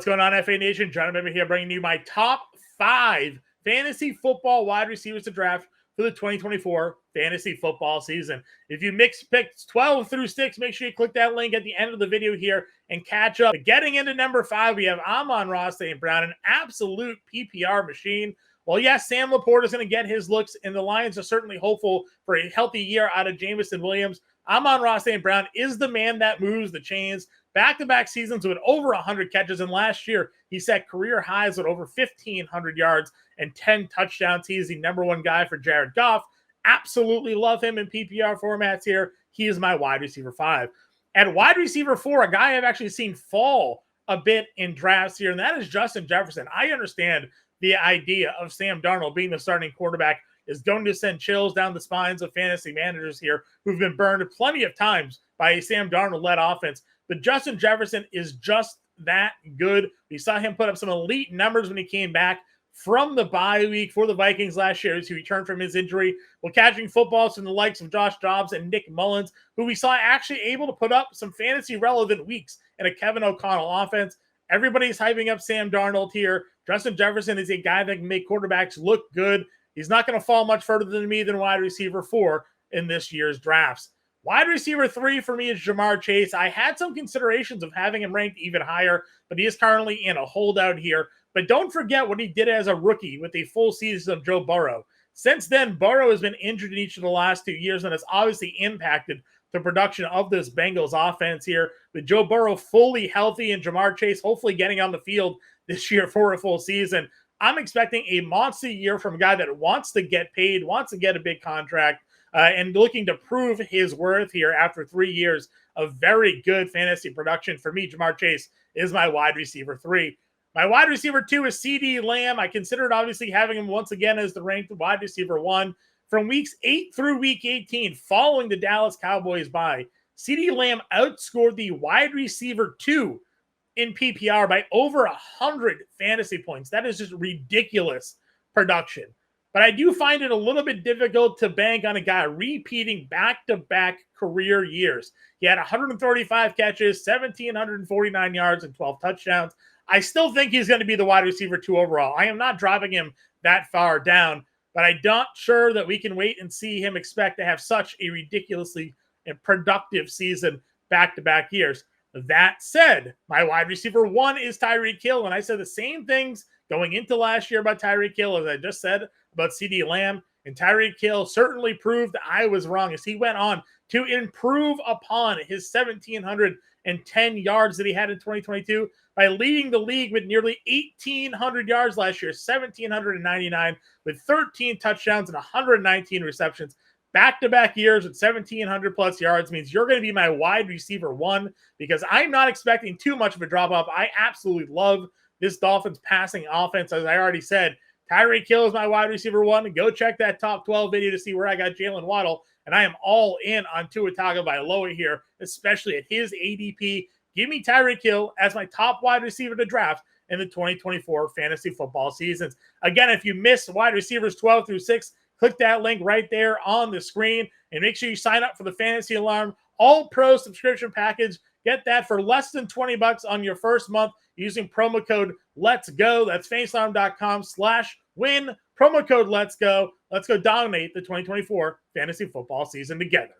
What's going on, FA Nation? Jon Impemba here, bringing you my top 5 fantasy football wide receivers to draft for the 2024 fantasy football season. If you mix picks 12 through 6, make sure you click that link at the end of the video here and catch up. But getting into number 5, we have Amon-Ra St. Brown, an absolute PPR machine. Well, yes, Sam Laporta is going to get his looks, and the Lions are certainly hopeful for a healthy year out of Jameson Williams. Amon-Ra St. Brown is the man that moves the chains. Back-to-back seasons with over 100 catches, and last year he set career highs with over 1,500 yards and 10 touchdowns. He is the number 1 guy for Jared Goff. Absolutely love him in PPR formats here. He is my wide receiver 5. At wide receiver 4, a guy I've actually seen fall a bit in drafts here, and that is Justin Jefferson. I understand the idea of Sam Darnold being the starting quarterback is going to send chills down the spines of fantasy managers here who've been burned plenty of times by a Sam Darnold-led offense. But Justin Jefferson is just that good. We saw him put up some elite numbers when he came back from the bye week for the Vikings last year as he returned from his injury, while catching footballs from the likes of Josh Dobbs and Nick Mullins, who we saw actually able to put up some fantasy-relevant weeks in a Kevin O'Connell offense. Everybody's hyping up Sam Darnold here. Justin Jefferson is a guy that can make quarterbacks look good. He's not going to fall much further than me than wide receiver 4 in this year's drafts. Wide receiver 3 for me is Ja'Marr Chase. I had some considerations of having him ranked even higher, but he is currently in a holdout here. But don't forget what he did as a rookie with a full season of Joe Burrow. Since then, Burrow has been injured in each of the last 2 years, and has obviously impacted the production of this Bengals offense here. With Joe Burrow fully healthy and Ja'Marr Chase hopefully getting on the field this year for a full season, I'm expecting a monster year from a guy that wants to get paid, wants to get a big contract, and looking to prove his worth here after 3 years of very good fantasy production. For me, Ja'Marr Chase is my wide receiver 3. My wide receiver 2 is CeeDee Lamb. I considered obviously having him once again as the ranked wide receiver 1. From weeks 8 through week 18, following the Dallas Cowboys bye, CeeDee Lamb outscored the wide receiver 2 in PPR by over 100 fantasy points. That is just ridiculous production. But I do find it a little bit difficult to bank on a guy repeating back-to-back career years. He had 135 catches, 1,749 yards, and 12 touchdowns. I still think he's going to be the wide receiver 2 overall. I am not dropping him that far down, but I'm not sure that we can wait and see him expect to have such a ridiculously productive season back-to-back years. That said, my wide receiver 1 is Tyreek Hill, and I said the same things going into last year about Tyreek Hill as I just said about CeeDee Lamb, and Tyreek Hill certainly proved I was wrong as he went on to improve upon his 1,710 yards that he had in 2022 by leading the league with nearly 1,800 yards last year, 1,799 with 13 touchdowns and 119 receptions. Back-to-back years with 1,700 plus yards means you're going to be my wide receiver 1 because I'm not expecting too much of a drop-off. I absolutely love this Dolphins passing offense. As I already said, Tyreek Hill is my wide receiver 1. Go check that top 12 video to see where I got Jalen Waddle. And I am all in on Tua Tagovailoa here, especially at his ADP. Give me Tyreek Hill as my top wide receiver to draft in the 2024 fantasy football seasons. Again, if you missed wide receivers 12 through 6, click that link right there on the screen and make sure you sign up for the Fantasy Alarm All-Pro subscription package. Get that for less than $20 on your first month using promo code Let's Go. That's facealarm.com/win. Promo code Let's Go. Let's go dominate the 2024 fantasy football season together.